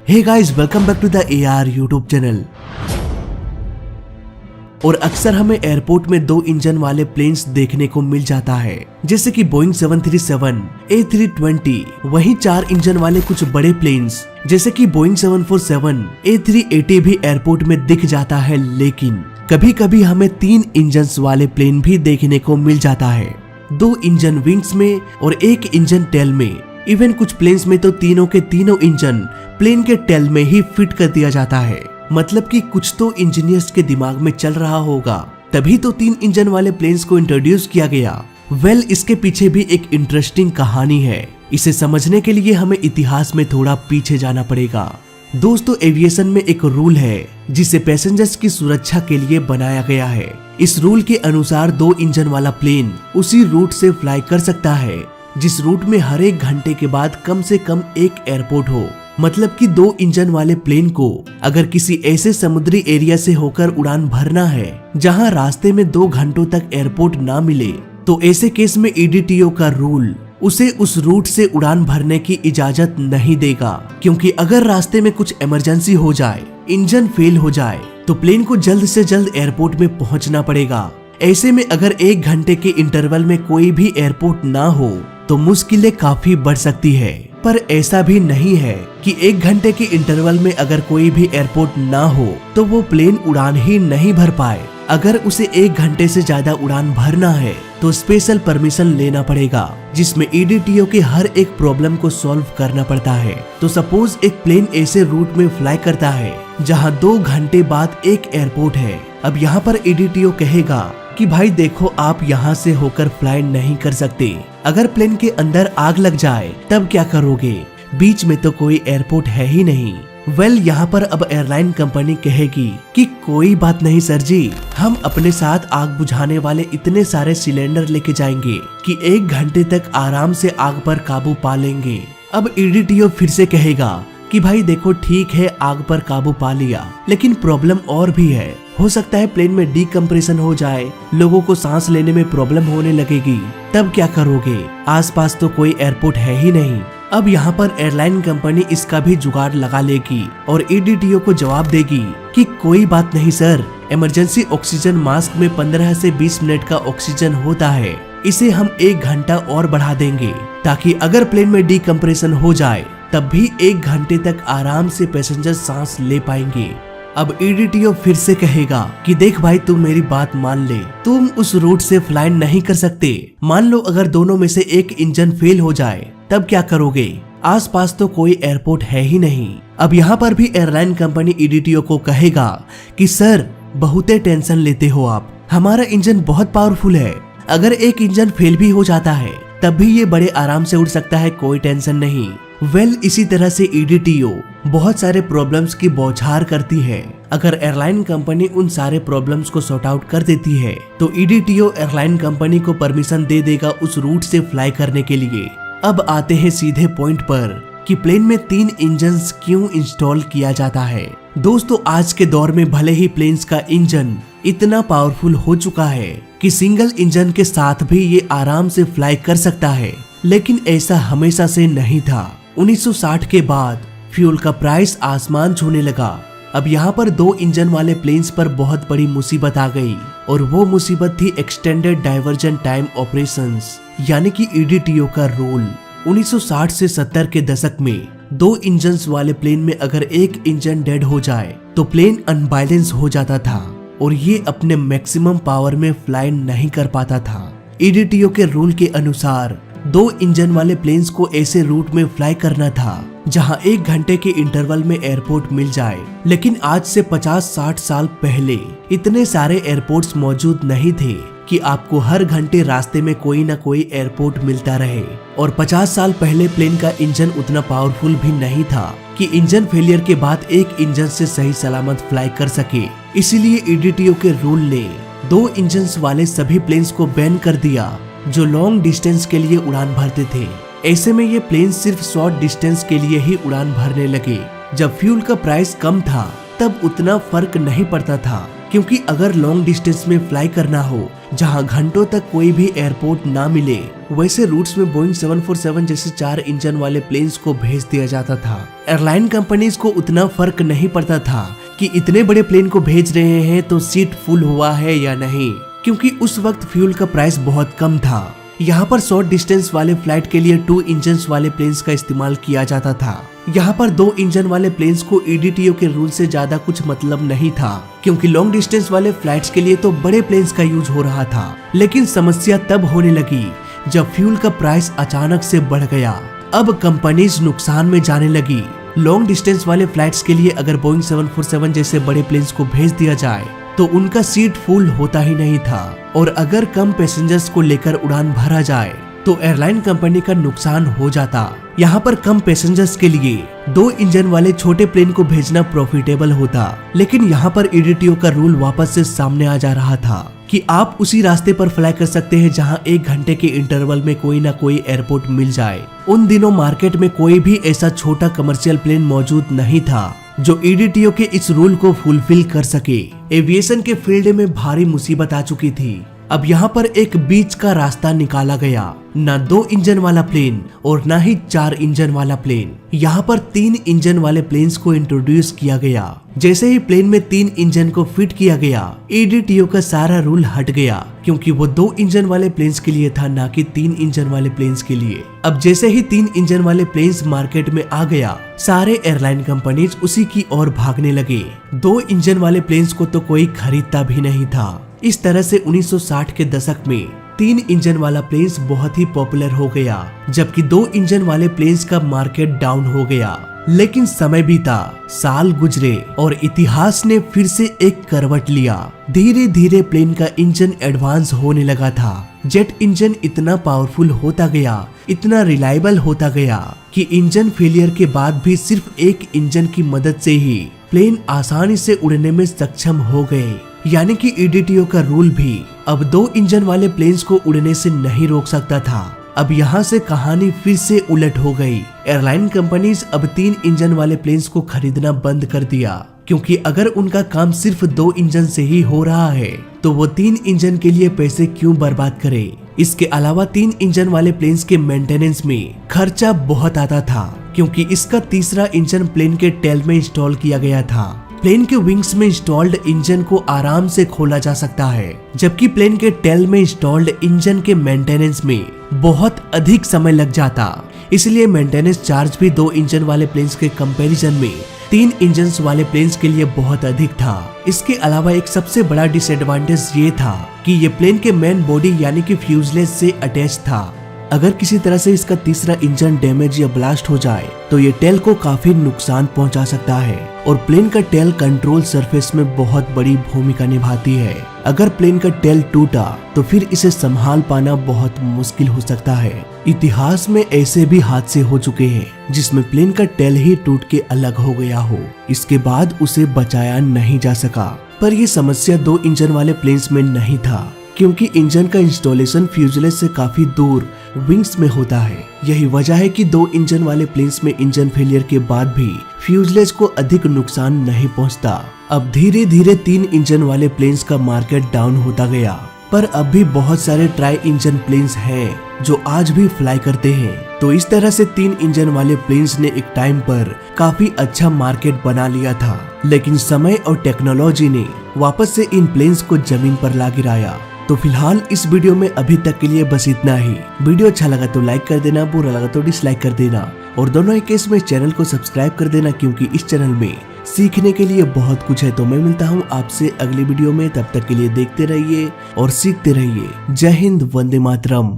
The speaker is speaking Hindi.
Hey guys, welcome back to the AR YouTube channel. और अक्सर हमें एयरपोर्ट में 2 इंजन वाले प्लेन्स देखने को मिल जाता है, जैसे कि बोइंग 737, A320। वहीं 4 इंजन वाले कुछ बड़े प्लेन्स जैसे कि बोइंग 747, A380 भी एयरपोर्ट में दिख जाता है। लेकिन कभी कभी हमें 3 इंजन वाले प्लेन भी देखने को मिल जाता है, 2 इंजन विंग्स में और 1 इंजन टेल में। इवन कुछ प्लेन्स में तो तीनों के तीनों इंजन प्लेन के टेल में ही फिट कर दिया जाता है। मतलब कि कुछ तो इंजीनियर्स के दिमाग में चल रहा होगा, तभी तो 3 इंजन वाले प्लेन्स को इंट्रोड्यूस किया गया। इसके पीछे भी एक इंटरेस्टिंग कहानी है। इसे समझने के लिए हमें इतिहास में थोड़ा पीछे जाना पड़ेगा। दोस्तों, एविएशन में एक रूल है जिसे पैसेंजर्स की सुरक्षा के लिए बनाया गया है। इस रूल के अनुसार 2 इंजन वाला प्लेन उसी रूट से फ्लाई कर सकता है जिस रूट में हर 1 घंटे के बाद कम से कम एक एयरपोर्ट हो। मतलब कि 2 इंजन वाले प्लेन को अगर किसी ऐसे समुद्री एरिया से होकर उड़ान भरना है जहां रास्ते में 2 घंटों तक एयरपोर्ट ना मिले, तो ऐसे केस में EDTO का रूल उसे उस रूट से उड़ान भरने की इजाजत नहीं देगा। क्योंकि अगर रास्ते में कुछ इमरजेंसी हो जाए, इंजन फेल हो जाए, तो प्लेन को जल्द से जल्द एयरपोर्ट में पहुंचना पड़ेगा। ऐसे में अगर 1 घंटे के इंटरवल में कोई भी एयरपोर्ट ना हो तो मुश्किलें काफी बढ़ सकती है। पर ऐसा भी नहीं है कि 1 घंटे के इंटरवल में अगर कोई भी एयरपोर्ट ना हो तो वो प्लेन उड़ान ही नहीं भर पाए। अगर उसे 1 घंटे से ज्यादा उड़ान भरना है तो स्पेशल परमिशन लेना पड़ेगा, जिसमें EDTO के हर एक प्रॉब्लम को सॉल्व करना पड़ता है। तो सपोज एक प्लेन ऐसे रूट में फ्लाई करता है जहां 2 घंटे बाद एक एयरपोर्ट है। अब यहाँ पर EDTO कहेगा कि भाई देखो, आप यहाँ से होकर फ्लाई नहीं कर सकते। अगर प्लेन के अंदर आग लग जाए तब क्या करोगे? बीच में तो कोई एयरपोर्ट है ही नहीं। यहाँ पर अब एयरलाइन कंपनी कहेगी कि कोई बात नहीं सर जी, हम अपने साथ आग बुझाने वाले इतने सारे सिलेंडर लेके जाएंगे कि 1 घंटे तक आराम से आग पर काबू पा लेंगे। अब EDTO फिर से कहेगा कि भाई देखो, ठीक है, आग पर काबू पा लिया, लेकिन प्रॉब्लम और भी है। हो सकता है प्लेन में डीकम्प्रेशन हो जाए, लोगों को सांस लेने में प्रॉब्लम होने लगेगी, तब क्या करोगे? आसपास तो कोई एयरपोर्ट है ही नहीं। अब यहाँ पर एयरलाइन कंपनी इसका भी जुगाड़ लगा लेगी और EDTO को जवाब देगी कि कोई बात नहीं सर, इमरजेंसी ऑक्सीजन मास्क में 15 से 20 मिनट का ऑक्सीजन होता है, इसे हम 1 घंटा और बढ़ा देंगे ताकि अगर प्लेन में डीकम्प्रेशन हो जाए तब भी 1 घंटे तक आराम से पैसेंजर सांस ले पाएंगे। अब EDTO फिर से कहेगा कि देख भाई, तुम मेरी बात मान ले, तुम उस रूट से फ्लाई नहीं कर सकते। मान लो अगर दोनों में से एक इंजन फेल हो जाए तब क्या करोगे? आसपास तो कोई एयरपोर्ट है ही नहीं। अब यहाँ पर भी एयरलाइन कंपनी EDTO को कहेगा कि सर, बहुते टेंशन लेते हो आप, हमारा इंजन बहुत पावरफुल है, अगर एक इंजन फेल भी हो जाता है तब भी ये बड़े आराम से उड़ सकता है, कोई टेंशन नहीं। इसी तरह से EDTO बहुत सारे प्रॉब्लम्स की बौछार करती है। अगर एयरलाइन कंपनी उन सारे प्रॉब्लम्स को सॉर्ट आउट कर देती है तो EDTO एयरलाइन कंपनी को परमिशन दे देगा उस रूट से फ्लाई करने के लिए। अब आते हैं सीधे पॉइंट पर कि प्लेन में 3 इंजन्स क्यों इंस्टॉल किया जाता है। दोस्तों, आज के दौर में भले ही प्लेन्स का इंजन इतना पावरफुल हो चुका है कि सिंगल इंजन के साथ भी ये आराम से फ्लाई कर सकता है, लेकिन ऐसा हमेशा से नहीं था। 1960 के बाद फ्यूल का प्राइस आसमान छूने लगा। अब यहाँ पर 2 इंजन वाले प्लेन्स पर बहुत बड़ी मुसीबत आ गई और वो मुसीबत थी एक्सटेंडेड डाइवर्जन टाइम ऑपरेशंस, यानी कि EDTO का रूल। 1960 से 70 के दशक में 2 इंजन्स वाले प्लेन में अगर एक इंजन डेड हो जाए तो प्लेन अनबैलेंस हो जाता था और ये अपने मैक्सिमम पावर में फ्लाई नहीं कर पाता था। EDTO के रूल के अनुसार 2 इंजन वाले प्लेन्स को ऐसे रूट में फ्लाई करना था जहां 1 घंटे के इंटरवल में एयरपोर्ट मिल जाए। लेकिन आज से 50-60 साल पहले इतने सारे एयरपोर्ट्स मौजूद नहीं थे कि आपको हर घंटे रास्ते में कोई ना कोई एयरपोर्ट मिलता रहे। और 50 साल पहले प्लेन का इंजन उतना पावरफुल भी नहीं था कि इंजन फेलियर के बाद एक इंजन से सही सलामत फ्लाई कर सके। इसीलिए EDTO के रूल ने 2 इंजन्स वाले सभी प्लेन्स को बैन कर दिया जो लॉन्ग डिस्टेंस के लिए उड़ान भरते थे। ऐसे में ये प्लेन सिर्फ शॉर्ट डिस्टेंस के लिए ही उड़ान भरने लगे। जब फ्यूल का प्राइस कम था तब उतना फर्क नहीं पड़ता था क्योंकि अगर लॉन्ग डिस्टेंस में फ्लाई करना हो जहां घंटों तक कोई भी एयरपोर्ट ना मिले, वैसे रूट्स में बोइंग 747 जैसे 4 इंजन वाले प्लेन्स को भेज दिया जाता था। एयरलाइन कंपनीज को उतना फर्क नहीं पड़ता था कि इतने बड़े प्लेन को भेज रहे हैं तो सीट फुल हुआ है या नहीं, क्योंकि उस वक्त फ्यूल का प्राइस बहुत कम था। यहाँ पर शॉर्ट डिस्टेंस वाले फ्लाइट के लिए 2 इंजन वाले प्लेन्स का इस्तेमाल किया जाता था। यहाँ पर 2 इंजन वाले प्लेन्स को EDTO के रूल से ज्यादा कुछ मतलब नहीं था, क्योंकि लॉन्ग डिस्टेंस वाले फ्लाइट्स के लिए तो बड़े प्लेन्स का यूज हो रहा था। लेकिन समस्या तब होने लगी जब फ्यूल का प्राइस अचानक से बढ़ गया। अब कंपनीज नुकसान में जाने लगी। लॉन्ग डिस्टेंस वाले फ्लाइट्स के लिए अगर बोइंग 747 जैसे बड़े प्लेन्स को भेज दिया जाए तो उनका सीट फुल होता ही नहीं था, और अगर कम पैसेंजर्स को लेकर उड़ान भरा जाए तो एयरलाइन कंपनी का नुकसान हो जाता। यहाँ पर कम पैसेंजर्स के लिए 2 इंजन वाले छोटे प्लेन को भेजना प्रॉफिटेबल होता, लेकिन यहाँ पर EDTO का रूल वापस से सामने आ जा रहा था कि आप उसी रास्ते पर फ्लाई कर सकते हैं जहाँ 1 घंटे के इंटरवल में कोई ना कोई एयरपोर्ट मिल जाए। उन दिनों मार्केट में कोई भी ऐसा छोटा कमर्शियल प्लेन मौजूद नहीं था जो EDTO के इस रूल को फुलफिल कर सके। एविएशन के फील्ड में भारी मुसीबत आ चुकी थी। अब यहाँ पर एक बीच का रास्ता निकाला गया, ना 2 इंजन वाला प्लेन और ना ही 4 इंजन वाला प्लेन। यहाँ पर 3 इंजन वाले प्लेन्स को इंट्रोड्यूस किया गया। जैसे ही प्लेन में 3 इंजन को फिट किया गया, EDTO का सारा रूल हट गया, क्योंकि वो 2 इंजन वाले प्लेन्स के लिए था, ना कि 3 इंजन वाले प्लेन्स के लिए। अब जैसे ही 3 इंजन वाले प्लेन्स मार्केट में आ गया, सारे एयरलाइन कंपनीज उसी की ओर भागने लगे। 2 इंजन वाले प्लेन्स को तो कोई खरीदता भी नहीं था। इस तरह से 1960 के दशक में 3 इंजन वाला प्लेन्स बहुत ही पॉपुलर हो गया, जबकि 2 इंजन वाले प्लेन्स का मार्केट डाउन हो गया। लेकिन समय बीता, साल गुजरे और इतिहास ने फिर से एक करवट लिया। धीरे धीरे प्लेन का इंजन एडवांस होने लगा था। जेट इंजन इतना पावरफुल होता गया, इतना रिलायबल होता गया कि इंजन फेलियर के बाद भी सिर्फ एक इंजन की मदद से ही प्लेन आसानी से उड़ने में सक्षम हो गए। यानी कि EDTO का रूल भी अब 2 इंजन वाले प्लेन्स को उड़ने से नहीं रोक सकता था। अब यहाँ से कहानी फिर से उलट हो गई। एयरलाइन कंपनीज अब 3 इंजन वाले प्लेन्स को खरीदना बंद कर दिया, क्योंकि अगर उनका काम सिर्फ 2 इंजन से ही हो रहा है तो वो 3 इंजन के लिए पैसे क्यों बर्बाद करे। इसके अलावा 3 इंजन वाले प्लेन्स के मेंटेनेंस में खर्चा बहुत आता था, क्योंकि इसका तीसरा इंजन प्लेन के टेल में इंस्टॉल किया गया था। प्लेन के विंग्स में इंस्टॉल्ड इंजन को आराम से खोला जा सकता है, जबकि प्लेन के टेल में इंस्टॉल्ड इंजन के मेंटेनेंस में बहुत अधिक समय लग जाता। इसलिए मेंटेनेंस चार्ज भी 2 इंजन वाले प्लेन्स के कंपैरिजन में 3 इंजन वाले प्लेन्स के लिए बहुत अधिक था। इसके अलावा एक सबसे बड़ा डिसएडवांटेज ये था कि ये प्लेन के मेन बॉडी यानी कि फ्यूजलेज से अटैच था। अगर किसी तरह से इसका तीसरा इंजन डैमेज या ब्लास्ट हो जाए तो ये टेल को काफी नुकसान पहुंचा सकता है, और प्लेन का टेल कंट्रोल सरफेस में बहुत बड़ी भूमिका निभाती है। अगर प्लेन का टेल टूटा तो फिर इसे संभाल पाना बहुत मुश्किल हो सकता है। इतिहास में ऐसे भी हादसे हो चुके हैं जिसमें प्लेन का टेल ही टूट के अलग हो गया हो, इसके बाद उसे बचाया नहीं जा सका। पर यह समस्या 2 इंजन वाले प्लेन्स में नहीं था, क्योंकि इंजन का इंस्टॉलेशन फ्यूजलेज से काफी दूर विंग्स में होता है। यही वजह है कि 2 इंजन वाले प्लेन्स में इंजन फेलियर के बाद भी फ्यूजलेज को अधिक नुकसान नहीं पहुंचता। अब धीरे धीरे 3 इंजन वाले प्लेन्स का मार्केट डाउन होता गया, पर अब भी बहुत सारे ट्राई इंजन प्लेन्स हैं जो आज भी फ्लाई करते हैं। तो इस तरह से 3 इंजन वाले प्लेन्स ने एक टाइम पर काफी अच्छा मार्केट बना लिया था, लेकिन समय और टेक्नोलॉजी ने वापस से इन प्लेन्स को जमीन पर ला गिराया। तो फिलहाल इस वीडियो में अभी तक के लिए बस इतना ही। वीडियो अच्छा लगा तो लाइक कर देना, बुरा लगा तो डिसलाइक कर देना, और दोनों ही केस में चैनल को सब्सक्राइब कर देना, क्योंकि इस चैनल में सीखने के लिए बहुत कुछ है। तो मैं मिलता हूँ आपसे अगली वीडियो में, तब तक के लिए देखते रहिए और सीखते रहिए। जय हिंद, वंदे मातरम।